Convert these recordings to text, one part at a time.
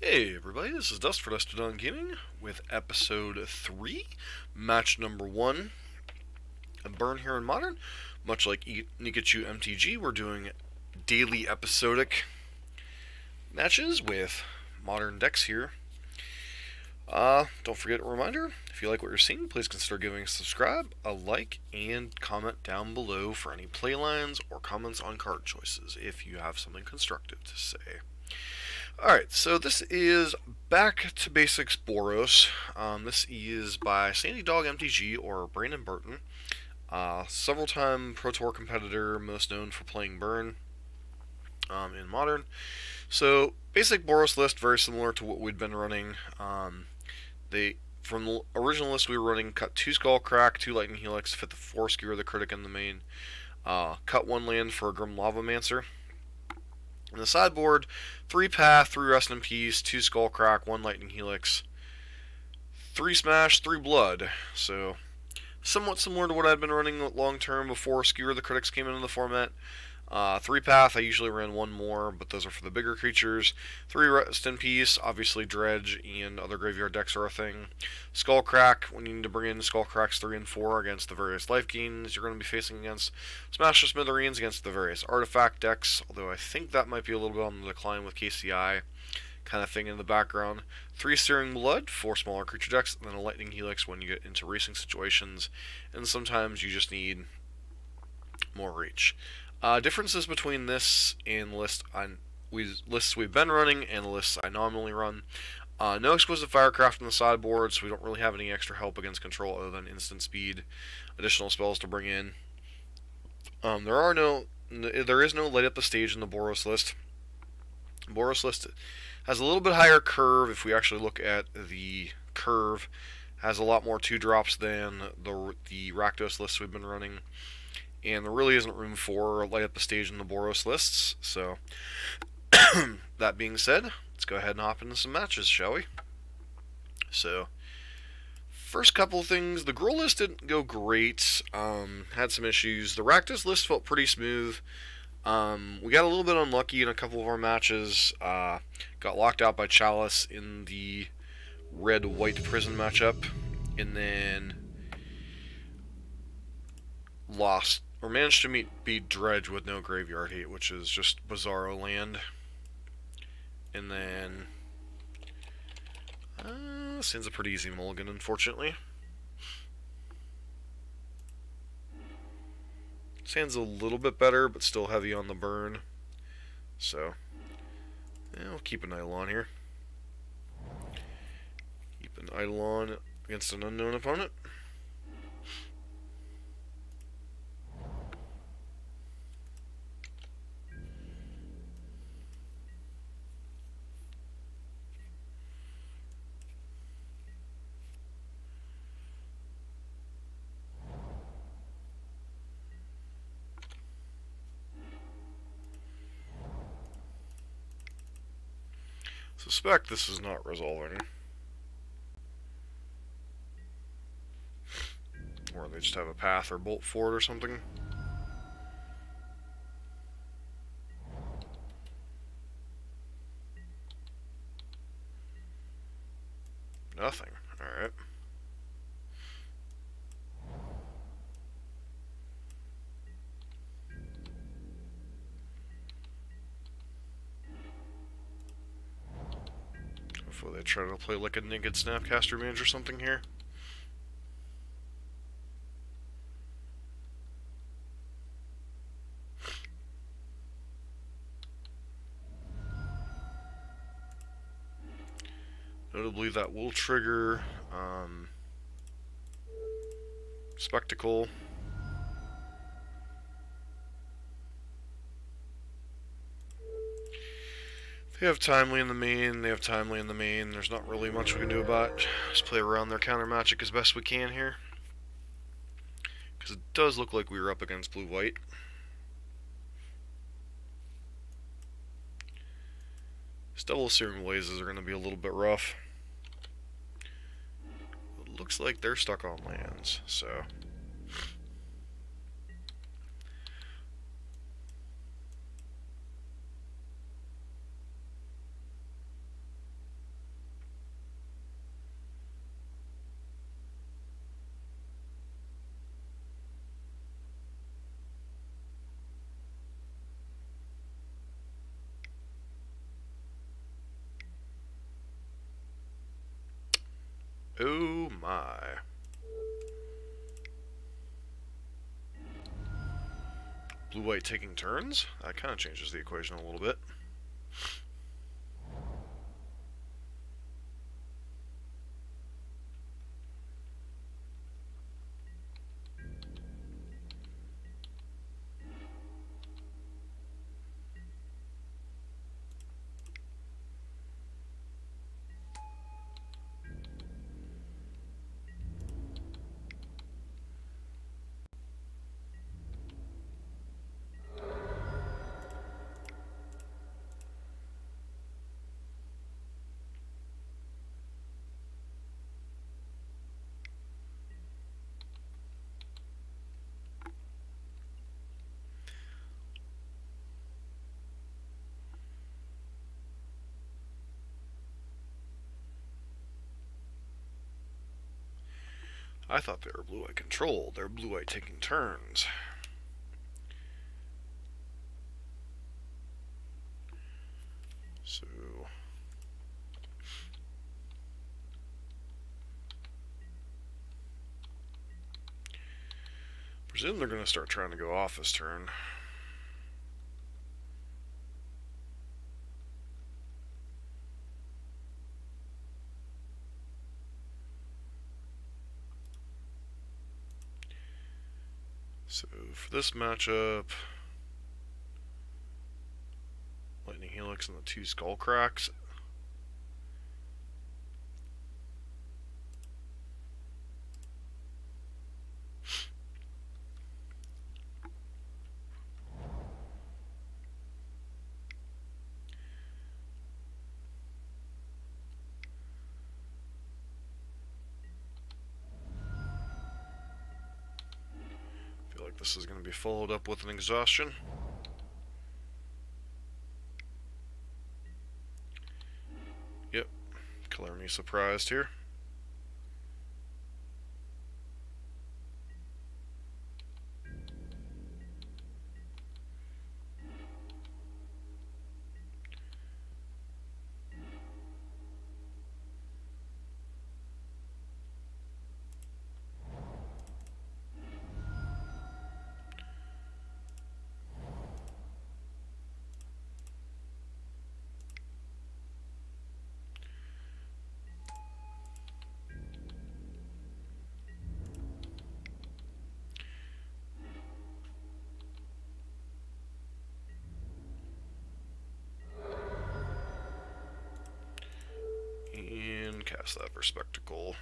Hey everybody, this is Dust for Dustodon Gaming with episode 3, match number 1 of Burn here in Modern. Much like Nikachu MTG, we're doing daily episodic matches with modern decks here. Don't forget a reminder, if you like what you're seeing, please consider giving a subscribe, a like, and comment down below for any playlines or comments on card choices if you have something constructive to say. Alright, so this is Back to Basics Boros. This is by Sandy Dog MTG, or Brandon Burton. Several-time Pro Tour competitor, most known for playing Burn in Modern. So, basic Boros list, very similar to what we'd been running. From the original list we were running, cut 2 Skullcrack, 2 Lightning Helix, fit the 4 Skewer the Critic in the main. Cut 1 land for a Grim Lavamancer. In the sideboard, 3 Path, 3 Rest in Peace, 2 Skullcrack, 1 Lightning Helix, 3 Smash, 3 Blood. So, somewhat similar to what I'd been running long term before Skewer the Critics came into the format. 3 Path, I usually ran 1 more, but those are for the bigger creatures. 3 Rest in Peace, obviously Dredge and other graveyard decks are a thing. Skullcrack, when you need to bring in Skullcracks 3 and 4 against the various life gains you're going to be facing against. Smash the Smithereens against the various artifact decks, although I think that might be a little bit on the decline with KCI kind of thing in the background. 3 Searing Blood, 4 smaller creature decks, and then a Lightning Helix when you get into racing situations, and sometimes you just need more reach. Differences between this and the lists we've been running and the lists I normally run. No Exquisite Firecraft in the sideboard, so we don't really have any extra help against control other than instant speed, additional spells to bring in. There is no Light Up the Stage in the Boros list. Boros list has a little bit higher curve. If we actually look at the curve, has a lot more 2-drops than the Rakdos lists we've been running. And there really isn't room for Light Up the Stage in the Boros lists, so that being said, let's go ahead and hop into some matches, shall we? So, first couple of things, the Gruul list didn't go great, had some issues. The Rakdos list felt pretty smooth. We got a little bit unlucky in a couple of our matches, got locked out by Chalice in the red-white prison matchup, and then lost, or managed to beat Dredge with no graveyard hate, which is just Bizarro land. And then Sin's a pretty easy mulligan, unfortunately. Sand's a little bit better, but still heavy on the burn. So, yeah, we'll keep an Eidolon here. Keep an Eidolon against an unknown opponent. Suspect this is not resolving. Or they just have a path or bolt forward or something. Nothing. Alright. Hopefully they try to play like a naked Snapcaster Mage or something here. Notably, that will trigger Spectacle. They have Timely in the main, There's not really much we can do about it. Just play around their counter magic as best we can here. Because it does look like we were up against blue-white. These double Searing Blazes are going to be a little bit rough. It looks like they're stuck on lands, so Oh my. Blue-white taking turns? That kind of changes the equation a little bit. I thought they were blue-white controlled. They're blue-white taking turns. So... presume they're going to start trying to go off this turn. So for this matchup, Lightning Helix and the 2 Skull Cracks. This is going to be followed up with an exhaustion. Yep, color me surprised here. And cast that Perspectacle.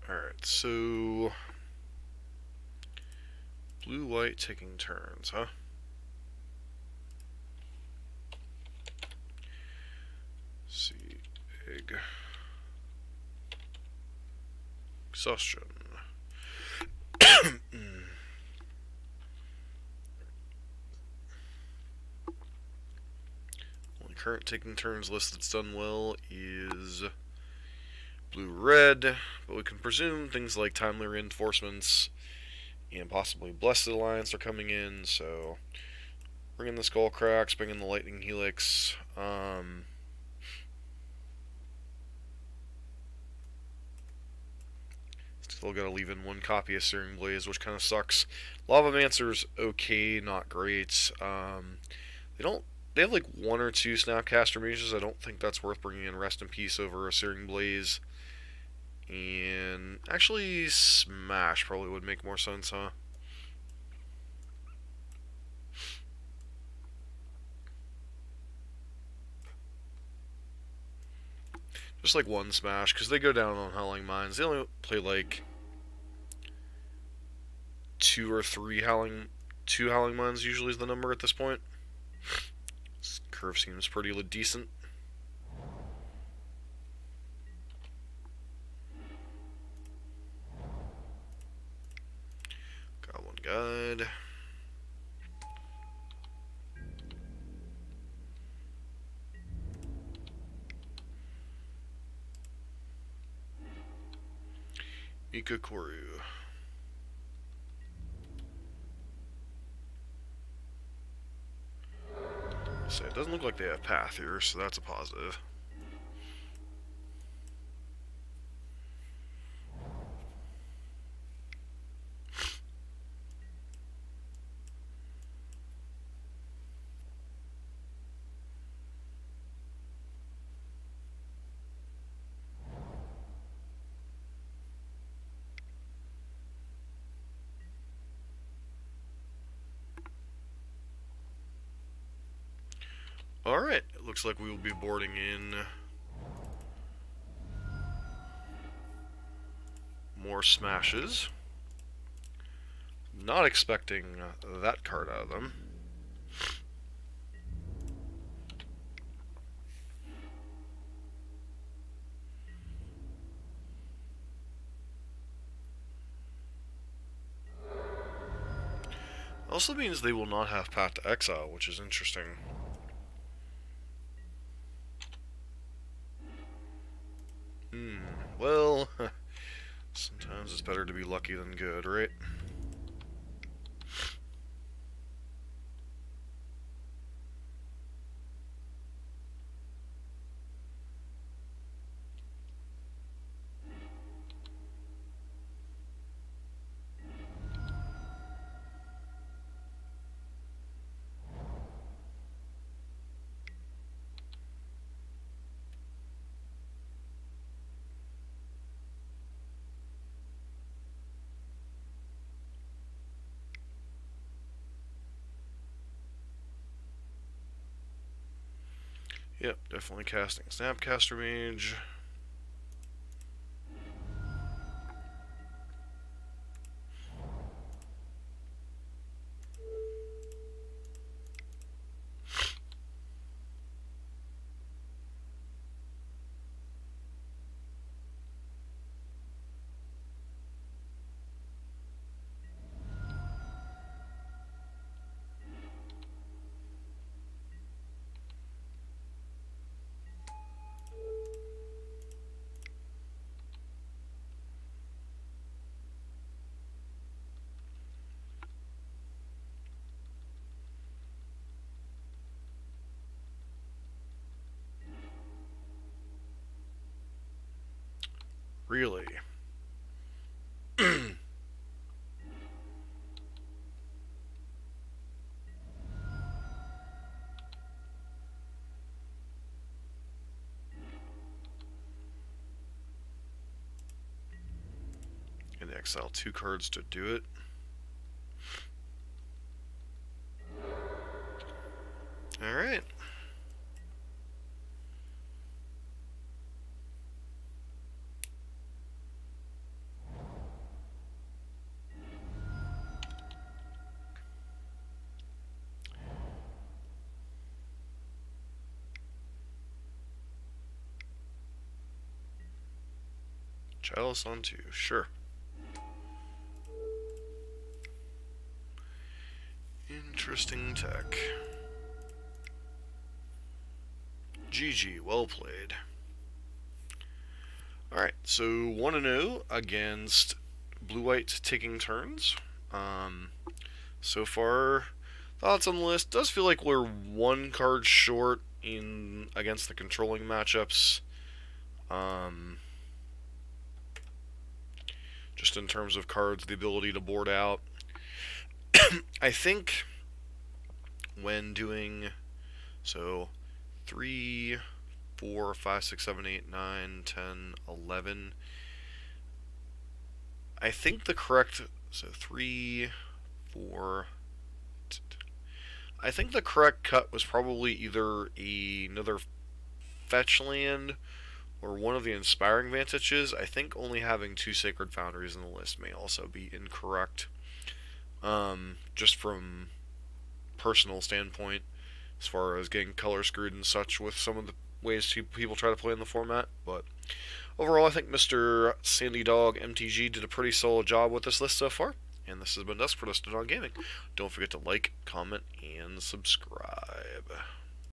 Alright, so... blue-white taking turns, huh? Let's see, egg. Exhaustion. Only current taking turns list that's done well is blue-red, but we can presume things like timely reinforcements and possibly Blessed Alliance are coming in, so bring in the Skull Cracks, bring in the Lightning Helix. Still gotta leave in 1 copy of Searing Blaze, which kind of sucks. Lavamancer's okay, not great. They have like 1 or 2 Snapcaster Mages. I don't think that's worth bringing in Rest in Peace over a Searing Blaze. And actually, Smash probably would make more sense, huh? Just like 1 Smash, because they go down on Howling Mines. They only play like 2 or 3 Howling Mines usually is the number at this point. This curve seems pretty decent. Got 1 guide. Nikachu. So it doesn't look like they have path here, so that's a positive. Alright, it looks like we will be boarding in more smashes. Not expecting that card out of them. Also means they will not have Path to Exile, which is interesting. Well, sometimes it's better to be lucky than good, right? Yep, definitely casting Snapcaster Mage. Really? And exile 2 cards to do it. Alright. Chalice on 2, sure. Interesting tech. GG, well played. Alright, so 1-0 against blue-white taking turns. So far, thoughts on the list. Does feel like we're 1 card short in against the controlling matchups. Just in terms of cards, the ability to board out. I think when doing so 3, 4, 5, 6, 7, 8, 9, 10, 11. I think the correct 3, 4. I think the correct cut was probably either another fetch land or one of the inspiring vantages. I think only having 2 Sacred Foundries in the list may also be incorrect. Just from personal standpoint, as far as getting color screwed and such with some of the ways people try to play in the format. But overall, I think Mr. Sandy Dog MTG did a pretty solid job with this list so far. And this has been Dusk for Dusted on Gaming. Don't forget to like, comment, and subscribe.